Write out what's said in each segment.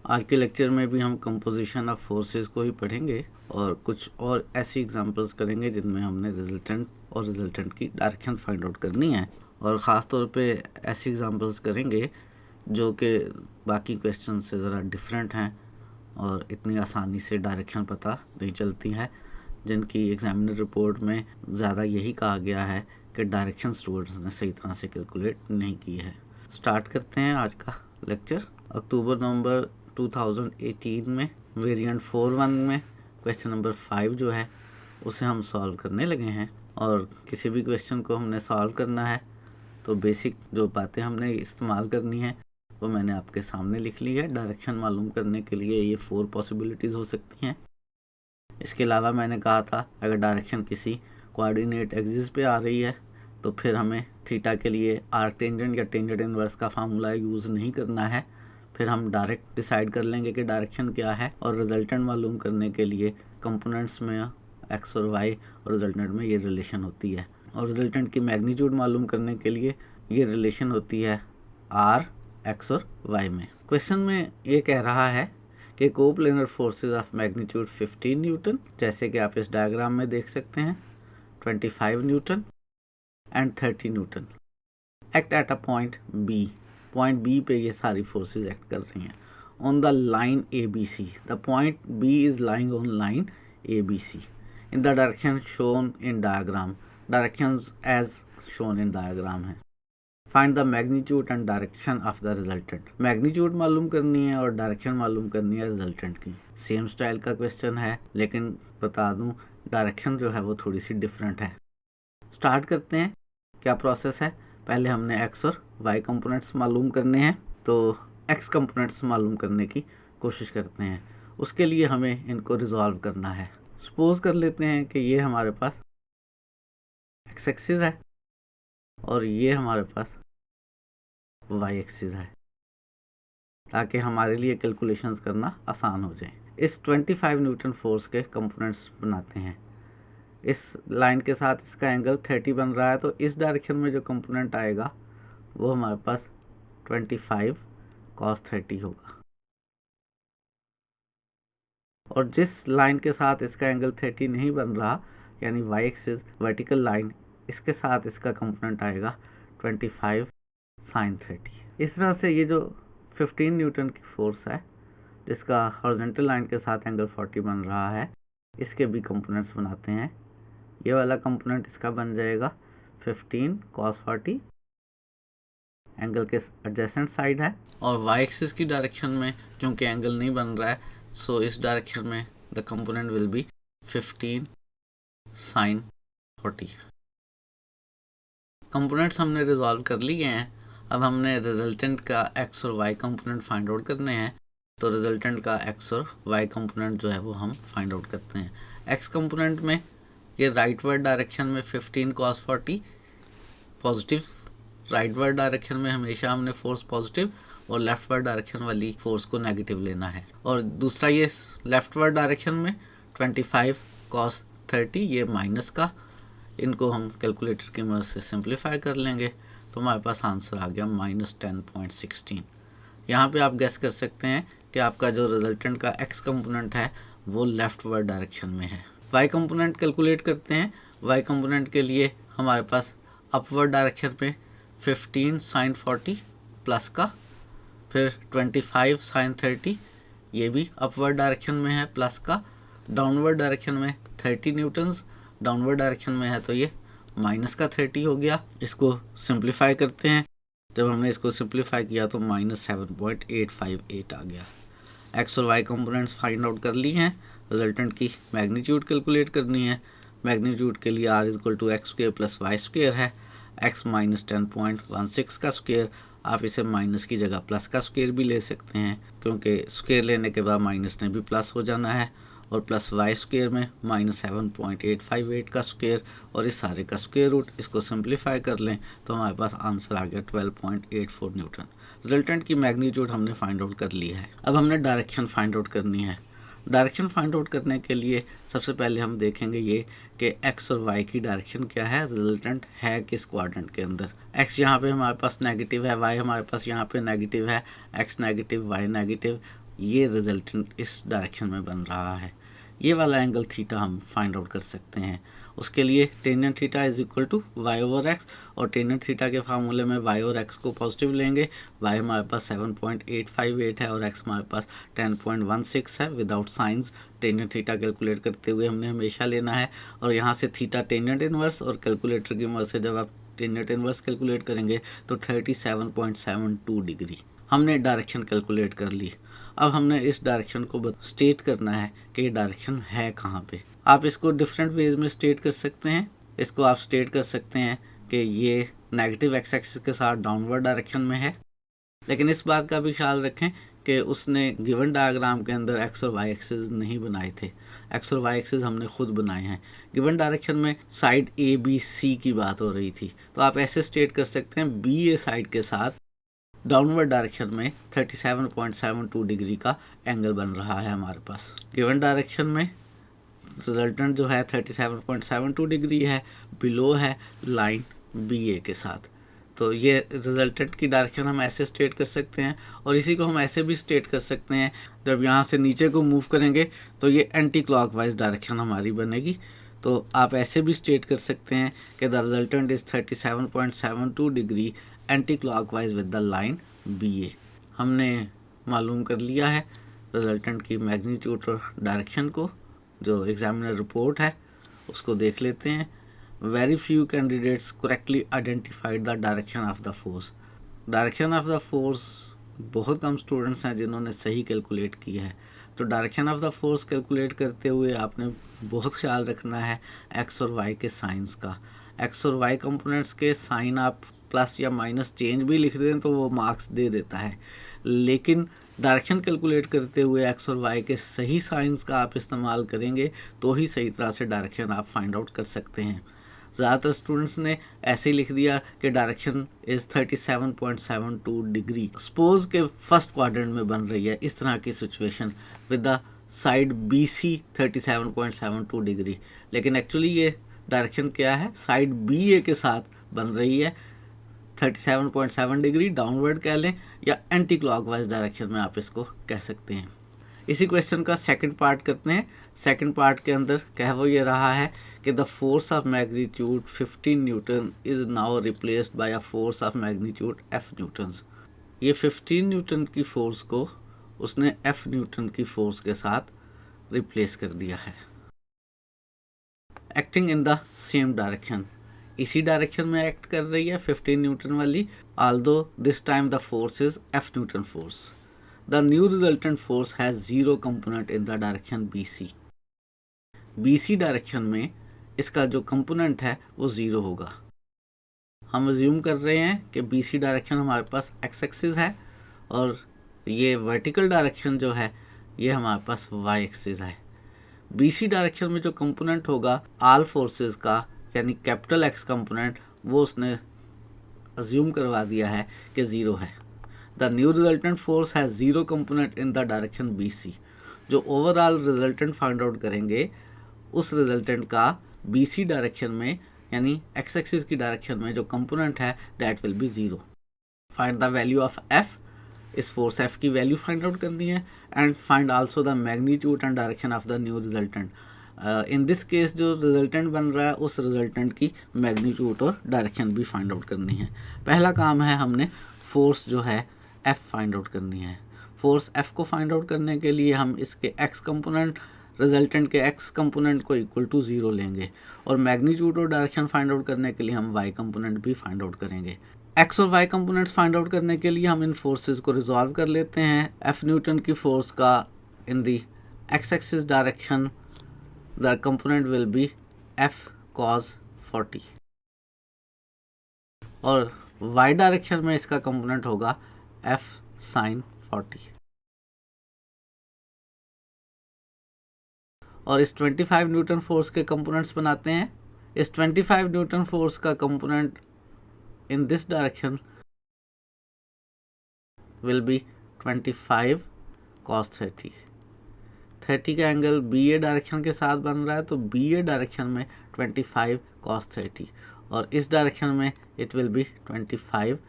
आज के लेक्चर में भी हम कंपोजिशन ऑफ फोर्सेस को ही पढ़ेंगे और कुछ और ऐसी एग्जांपल्स करेंगे जिनमें हमने रिजल्टेंट और रिजल्टेंट की डायरेक्शन फाइंड आउट करनी है, और ख़ास तौर पे ऐसी एग्जांपल्स करेंगे जो कि बाकी क्वेश्चन से ज़रा डिफरेंट हैं और इतनी आसानी से डायरेक्शन पता नहीं चलती है, जिनकी एग्जामिनर रिपोर्ट में ज़्यादा यही कहा गया है कि डायरेक्शन स्टूडेंट्स ने सही तरह से कैलकुलेट नहीं की है। स्टार्ट करते हैं आज का लेक्चर। अक्टूबर नवंबर 2018 में वेरिएंट 4.1 में क्वेश्चन नंबर 5 जो है उसे हम सॉल्व करने लगे हैं। और किसी भी क्वेश्चन को हमने सॉल्व करना है तो बेसिक जो बातें हमने इस्तेमाल करनी है वो मैंने आपके सामने लिख ली है। डायरेक्शन मालूम करने के लिए ये 4 पॉसिबिलिटीज़ हो सकती हैं। इसके अलावा मैंने कहा था अगर डायरेक्शन किसी कोऑर्डिनेट एक्सिस पे आ रही है तो फिर हमें थीटा के लिए आर्क टेंजेंट या टेंजेंट इनवर्स का फार्मूला यूज़ नहीं करना है, फिर हम डायरेक्ट डिसाइड कर लेंगे कि डायरेक्शन क्या है। और रिजल्टेंट मालूम करने के लिए कंपोनेंट्स में एक्स और वाई और रिजल्टेंट में ये रिलेशन होती है, और रिजल्टेंट की मैग्नीट्यूड मालूम करने के लिए ये रिलेशन होती है आर एक्स और वाई में। क्वेश्चन में ये कह रहा है कि coplanar forces of magnitude 15 Newton, जैसे कि आप इस डायग्राम में देख सकते हैं, 25 newton and 30 newton act at a point B. Point B पे ये सारी फोर्सेस एक्ट कर रही हैं on the line A B C. The point B is lying on line A B C in the direction shown in diagram. Directions as shown in diagram है। Find the magnitude and direction of the resultant. Magnitude मालूम करनी है और direction मालूम करनी है resultant की। Same style का क्वेश्चन है, लेकिन बता दूं डायरेक्शन जो है वो थोड़ी सी डिफरेंट है। स्टार्ट करते हैं। क्या प्रोसेस है, पहले हमने एक्स और वाई कंपोनेंट्स मालूम करने हैं, तो एक्स कंपोनेंट्स मालूम करने की कोशिश करते हैं। उसके लिए हमें इनको रिजॉल्व करना है। सपोज कर लेते हैं कि ये हमारे पास एक्स एक्सिस है और ये हमारे पास वाई एक्सिस है, ताकि हमारे लिए कैलकुलेशंस करना आसान हो जाए। इस 25 न्यूटन फोर्स के कंपोनेंट्स बनाते हैं। इस लाइन के साथ इसका एंगल 30 बन रहा है, तो इस डायरेक्शन में जो कंपोनेंट आएगा वो हमारे पास 25 cos 30 होगा। और जिस लाइन के साथ इसका एंगल 30 नहीं बन रहा, यानी वाई एक्सिस वर्टिकल लाइन, इसके साथ इसका कंपोनेंट आएगा 25 sin 30। इस तरह से ये जो 15 न्यूटन की फोर्स है जिसका हॉरिजॉन्टल लाइन के साथ एंगल 40 बन रहा है, इसके भी कंपोनेंट्स बनाते हैं। ये वाला कंपोनेंट इसका बन जाएगा 15 cos 40, एंगल के एडजेसेंट साइड है। और वाई एक्सिस की डायरेक्शन में क्योंकि एंगल नहीं बन रहा है, सो इस डायरेक्शन में the component will be 15 sin 40। Components हमने रिजॉल्व कर लिए हैं। अब हमने रिजल्टेंट का एक्स और वाई कंपोनेंट फाइंड आउट करने हैं, तो रिजल्टेंट का एक्स और वाई कंपोनेंट जो है वो हम फाइंड आउट करते हैं। एक्स कंपोनेंट में ये राइटवर्ड डायरेक्शन में 15 cos 40 पॉजिटिव, राइटवर्ड डायरेक्शन में हमेशा हमने फोर्स पॉजिटिव और लेफ्टवर्ड डायरेक्शन वाली फोर्स को नेगेटिव लेना है। और दूसरा ये लेफ्टवर्ड डायरेक्शन में 25 cos 30 ये माइनस का, इनको हम कैलकुलेटर की मदद से सिंप्लीफाई कर लेंगे तो हमारे पास आंसर आ गया -10.16। यहाँ पे आप गेस कर सकते हैं कि आपका जो रिजल्टेंट का एक्स कंपोनेंट है वो लेफ्टवर्ड डायरेक्शन में है। वाई कंपोनेंट कैलकुलेट करते हैं। वाई कंपोनेंट के लिए हमारे पास अपवर्ड डायरेक्शन में 15 sin 40 प्लस का, फिर 25 sin 30 ये भी अपवर्ड डायरेक्शन में है प्लस का, डाउनवर्ड डायरेक्शन में 30 न्यूटन्स डाउनवर्ड डायरेक्शन में है तो ये माइनस का 30 हो गया। इसको सिंप्लीफाई करते हैं। जब हमने इसको सिंप्लीफाई किया तो -7.858 आ गया। एक्स और वाई कंपोनेंट्स फाइंड आउट कर ली हैं। रिजल्टेंट की मैग्नीट्यूड कैलकुलेट करनी है। मैग्नीट्यूड के लिए r = x² + y² है। x -10.16 का स्क्वेयर, आप इसे माइनस की जगह प्लस का स्क्वेयर भी ले सकते हैं, क्योंकि स्क्वेयर लेने के बाद माइनस ने भी प्लस हो जाना है। और प्लस y² में -7.858 का स्क्वेयर और इस सारे का स्क्वेयर रूट। इसको सिंप्लीफाई कर लें तो हमारे पास आंसर आ गया 12.84 न्यूटन। रिजल्टेंट की मैग्नीट्यूड हमने फाइंड आउट कर ली है। अब हमने डायरेक्शन फाइंड आउट करनी है। डायरेक्शन फाइंड आउट करने के लिए सबसे पहले हम देखेंगे ये कि एक्स और वाई की डायरेक्शन क्या है, रिजल्टेंट है किस क्वाड्रेंट के अंदर। एक्स यहाँ पे हमारे पास नेगेटिव है, वाई हमारे पास यहाँ पे नेगेटिव है। एक्स नेगेटिव, वाई नेगेटिव, ये रिजल्टेंट इस डायरेक्शन में बन रहा है। ये वाला एंगल थीटा हम फाइंड आउट कर सकते हैं। उसके लिए tangent theta is equal to Y over X, और टेंजेंट थीटा के फार्मूले में वाई और एक्स को पॉजिटिव लेंगे। वाई हमारे पास 7.858 है और एक्स हमारे पास 10.16 है। Without science tangent theta calculate करते हुए हमने हमेशा लेना है, और यहाँ से थीटा टेंजेंट इनवर्स, और कैलकुलेटर की मदद से जब आप टेंजेंट इनवर्स कैलकुलेट करेंगे तो 37.72 डिग्री हमने डायरेक्शन कैलकुलेट कर ली। अब हमने इस डायरेक्शन को स्टेट करना है कि ये डायरेक्शन है कहाँ पे। आप इसको डिफरेंट वेज में स्टेट कर सकते हैं। इसको आप स्टेट कर सकते हैं कि ये नेगेटिव एक्स एक्सिस के साथ डाउनवर्ड डायरेक्शन में है, लेकिन इस बात का भी ख्याल रखें कि उसने गिवन डायग्राम के अंदर एक्स और वाई एक्सिस नहीं बनाए थे। एक्स और वाई एक्सिस हमने खुद बनाए हैं। गिवन डायरेक्शन में साइड ए बी सी की बात हो रही थी, तो आप ऐसे स्टेट कर सकते हैं बी ए साइड के साथ डाउनवर्ड डायरेक्शन में 37.72 डिग्री का एंगल बन रहा है हमारे पास। गिवन डायरेक्शन में रिजल्टेंट जो है 37.72 डिग्री है, बिलो है लाइन बी ए के साथ। तो ये रिजल्टेंट की डायरेक्शन हम ऐसे स्टेट कर सकते हैं, और इसी को हम ऐसे भी स्टेट कर सकते हैं, जब यहाँ से नीचे को मूव करेंगे तो ये एंटी क्लॉकवाइज डायरेक्शन हमारी बनेगी। तो आप ऐसे भी स्टेट कर सकते हैं कि the resultant is 37.72 degree anti clockwise with the line B A. हमने मालूम कर लिया है रिजल्टेंट की मैग्नीट्यूड और डायरेक्शन को। जो एग्जामिनर रिपोर्ट है उसको देख लेते हैं। Very few candidates correctly identified the direction of the force. Direction of the force बहुत कम स्टूडेंट्स हैं जिन्होंने सही कैलकुलेट की है। तो direction of the force calculate करते हुए आपने बहुत ख्याल रखना है एक्स और वाई के साइंस का। एक्स और वाई कंपोनेंट्स के साइन आप प्लस या माइनस चेंज भी लिख दें तो वो मार्क्स दे देता है, लेकिन डायरेक्शन कैलकुलेट करते हुए एक्स और वाई के सही साइंस का आप इस्तेमाल करेंगे तो ही सही तरह से डायरेक्शन आप फाइंड आउट कर सकते हैं। ज़्यादातर स्टूडेंट्स ने ऐसे ही लिख दिया कि डायरेक्शन इज़ 37.72 डिग्री। सपोज के फर्स्ट क्वाड्रेंट में बन रही है इस तरह की situation with the side B C 37.72 degree, लेकिन एक्चुअली ये डायरेक्शन क्या है, साइड बी ए के साथ बन रही है 37.7 डिग्री डाउनवर्ड कह लें, या एंटी क्लॉकवाइज डायरेक्शन में आप इसको कह सकते हैं। इसी क्वेश्चन का सेकंड पार्ट करते हैं। सेकंड पार्ट के अंदर कह वो ये रहा है कि the force of magnitude 15 Newton is now replaced by a force of magnitude F Newton's. ये 15 न्यूटन की फोर्स को उसने एफ न्यूटन की फोर्स के साथ रिप्लेस कर दिया है। Acting in the same direction, इसी डायरेक्शन में एक्ट कर रही है 15 न्यूटन वाली, although this time the force is F Newton force. The new resultant force has zero component in the direction BC. BC direction में इसका जो कंपोनेंट है वो ज़ीरो होगा। हम अज्यूम कर रहे हैं कि BC डायरेक्शन हमारे पास एक्स एक्सिस है, और ये वर्टिकल डायरेक्शन जो है ये हमारे पास वाई एक्सिस है। BC डायरेक्शन में जो कंपोनेंट होगा ऑल फोर्सेस का, यानी कैपिटल एक्स कंपोनेंट, वो उसने अज्यूम करवा दिया है कि ज़ीरो है। The new resultant force has zero component in the direction BC। जो ओवरऑल रिजल्टेंट फाइंड आउट करेंगे उस रिजल्टेंट का BC डायरेक्शन में, यानी एक्स एक्सिस की डायरेक्शन में जो कंपोनेंट है that will be zero. Find the value of F, इस फोर्स F की वैल्यू फाइंड आउट करनी है, and find also the magnitude and direction of the new resultant. In this case जो resultant बन रहा है उस रिजल्टेंट की मैग्नीट्यूड और डायरेक्शन भी फाइंड आउट करनी है। पहला काम है हमने फोर्स जो है F फाइंड आउट करनी है। फोर्स F को फाइंड आउट करने के लिए हम इसके x कंपोनेंट, रिजल्टेंट के x कंपोनेंट को इक्वल टू 0 लेंगे, और मैग्नीट्यूड और डायरेक्शन फाइंड आउट करने के लिए हम y कंपोनेंट भी फाइंड आउट करेंगे। x और y कंपोनेंट्स फाइंड आउट करने के लिए हम इन फोर्सेस को रिजॉल्व कर लेते हैं। F न्यूटन की फोर्स का इन दी x axis direction the component will be F cos 40, और y डायरेक्शन में इसका कंपोनेंट होगा F sin 40। और इस 25 न्यूटन फोर्स के कंपोनेंट्स बनाते हैं। इस 25 न्यूटन फोर्स का component in this direction will be 25 cos 30। 30 का एंगल BA डायरेक्शन के साथ बन रहा है, तो BA डायरेक्शन में 25 cos 30, और इस डायरेक्शन में इट विल बी 25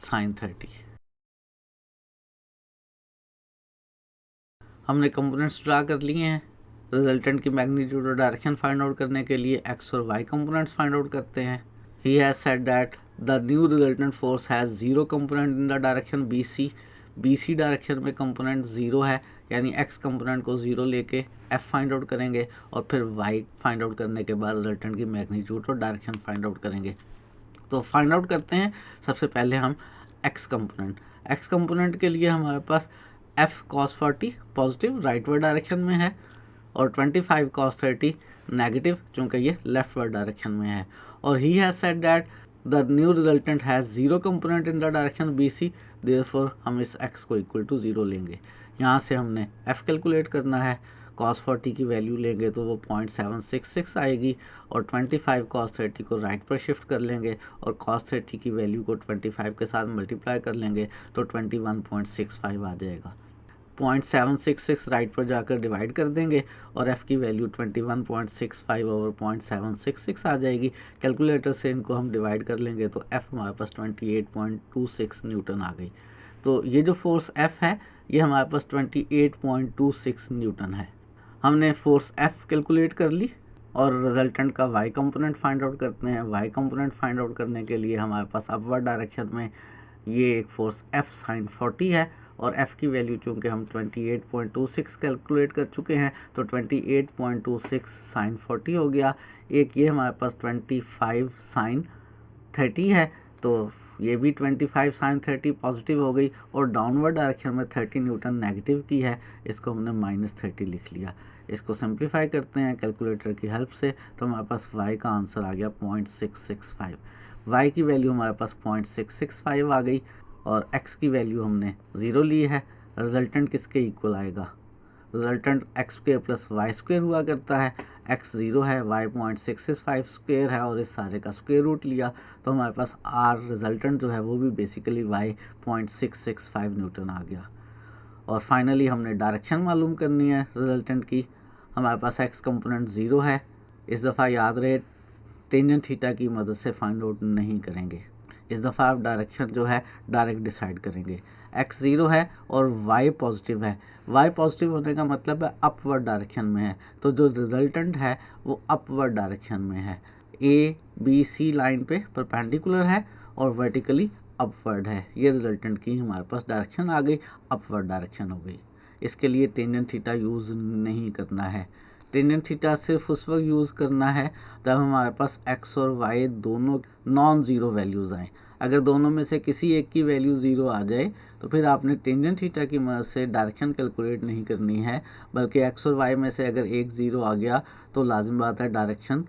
sin 30। हमने कंपोनेंट्स ड्रा कर लिए हैं। रिजल्टेंट की मैग्नीट्यूड और डायरेक्शन फाइंड आउट करने के लिए एक्स और वाई कंपोनेंट्स फाइंड आउट करते हैं। He has said that the new resultant force has zero component in the direction BC direction में कंपोनेंट जीरो है, यानी एक्स कंपोनेंट को जीरो लेके एफ फाइंड आउट करेंगे और फिर वाई फाइंड आउट करने के बाद रिजल्टेंट की मैग्नीट्यूड और डायरेक्शन फाइंड आउट करेंगे। तो फाइंड आउट करते हैं। सबसे पहले हम एक्स कंपोनेंट के लिए हमारे पास F cos 40 positive rightward direction में है और 25 cos 30 नेगेटिव, चूँकि ये लेफ्टवर्ड डायरेक्शन में है। और he has said that the new resultant has zero component in the direction BC, therefore हम इस x को इक्वल टू जीरो लेंगे। यहाँ से हमने f कैलकुलेट करना है। cos 40 की वैल्यू लेंगे तो वो 0.766 आएगी और 25 cos 30 को राइट पर शिफ्ट कर लेंगे और cos 30 की वैल्यू को 25 के साथ मल्टीप्लाई कर लेंगे तो 21.65 आ जाएगा। 0.766 राइट पर जाकर डिवाइड कर देंगे और f की वैल्यू 21.65 ओवर 0.766 आ जाएगी। कैलकुलेटर से इनको हम डिवाइड कर लेंगे तो f हमारे पास 28.26 न्यूटन आ गई। तो ये जो फोर्स F है ये हमारे पास 28.26 न्यूटन है। हमने फोर्स F कैलकुलेट कर ली और रिजल्टेंट का y कंपोनेंट फाइंड आउट करते हैं। y कंपोनेंट फाइंड आउट करने के लिए हमारे पास अपवर्ड डायरेक्शन में ये एक फोर्स F sin 40 है और F की वैल्यू चूँकि हम 28.26 कैलकुलेट कर चुके हैं तो 28.26 sin 40 हो गया। एक ये हमारे पास 25 sin 30 है तो ये भी 25 sin 30 पॉजिटिव हो गई और डाउनवर्ड डायरेक्शन में 30 न्यूटन नेगेटिव की है, इसको हमने -30 लिख लिया। इसको सिंप्लीफाई करते हैं कैलकुलेटर की हेल्प से तो हमारे पास y का आंसर आ गया 0.665। y की वैल्यू हमारे पास 0.665 आ गई और x की वैल्यू हमने ज़ीरो ली है। रिजल्टेंट किसके इक्वल आएगा? रिजल्टेंट x² + y² हुआ करता है। x 0 है, y 0.665 स्क्वेयर है और इस सारे का स्क्वेयर रूट लिया तो हमारे पास r रिजल्टेंट जो है वो भी बेसिकली y 0.665 न्यूटन आ गया। और फाइनली हमने डायरेक्शन मालूम करनी है रिजल्टेंट की। हमारे पास x कंपोनेंट 0 है। इस दफ़ा याद रहे टेंजेंट थीटा की मदद से फाइंड आउट नहीं करेंगे, इस दफ़ा आप डायरेक्शन जो है डायरेक्ट डिसाइड करेंगे। x 0 है और y पॉजिटिव है। y पॉजिटिव होने का मतलब है अपवर्ड डायरेक्शन में है, तो जो रिजल्टेंट है वो अपवर्ड डायरेक्शन में है। ABC लाइन पे परपेंडिकुलर है और वर्टिकली अपवर्ड है। ये रिजल्टेंट की हमारे पास डायरेक्शन आ गई, अपवर्ड डायरेक्शन हो गई। इसके लिए टेंजेंट थीटा यूज़ नहीं करना है। टेंजेंट थीटा सिर्फ उस वक्त यूज़ करना है जब हमारे पास x और y दोनों नॉन ज़ीरो वैल्यूज़ आएँ। अगर दोनों में से किसी एक की वैल्यू ज़ीरो आ जाए तो फिर आपने टेंजेंट थीटा की मदद से डायरेक्शन कैलकुलेट नहीं करनी है, बल्कि x और y में से अगर एक ज़ीरो आ गया तो लाजिम बात है डायरेक्शन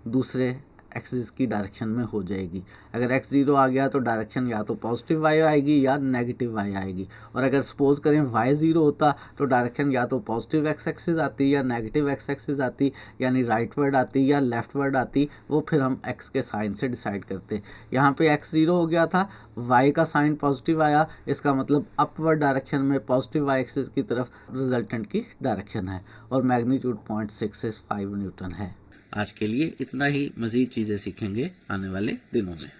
दूसरे एक्सिस की डायरेक्शन में हो जाएगी। अगर x 0 आ गया तो डायरेक्शन या तो पॉजिटिव y आएगी या नेगेटिव y आएगी, और अगर सपोज करें y 0 होता तो डायरेक्शन या तो पॉजिटिव x एक्सिस आती या नेगेटिव x एक्सिस आती, यानी राइटवर्ड आती या लेफ्टवर्ड आती, वो फिर हम x के साइन से डिसाइड करते। यहाँ पे x 0 हो गया था, y का साइन पॉजिटिव आया, इसका मतलब अपवर्ड डायरेक्शन में पॉजिटिव y एक्सिस की तरफ रिजल्टेंट की डायरेक्शन है और मैग्नीट्यूड 0.665 न्यूटन है। आज के लिए इतना ही, मज़ीद चीज़ें सीखेंगे आने वाले दिनों में।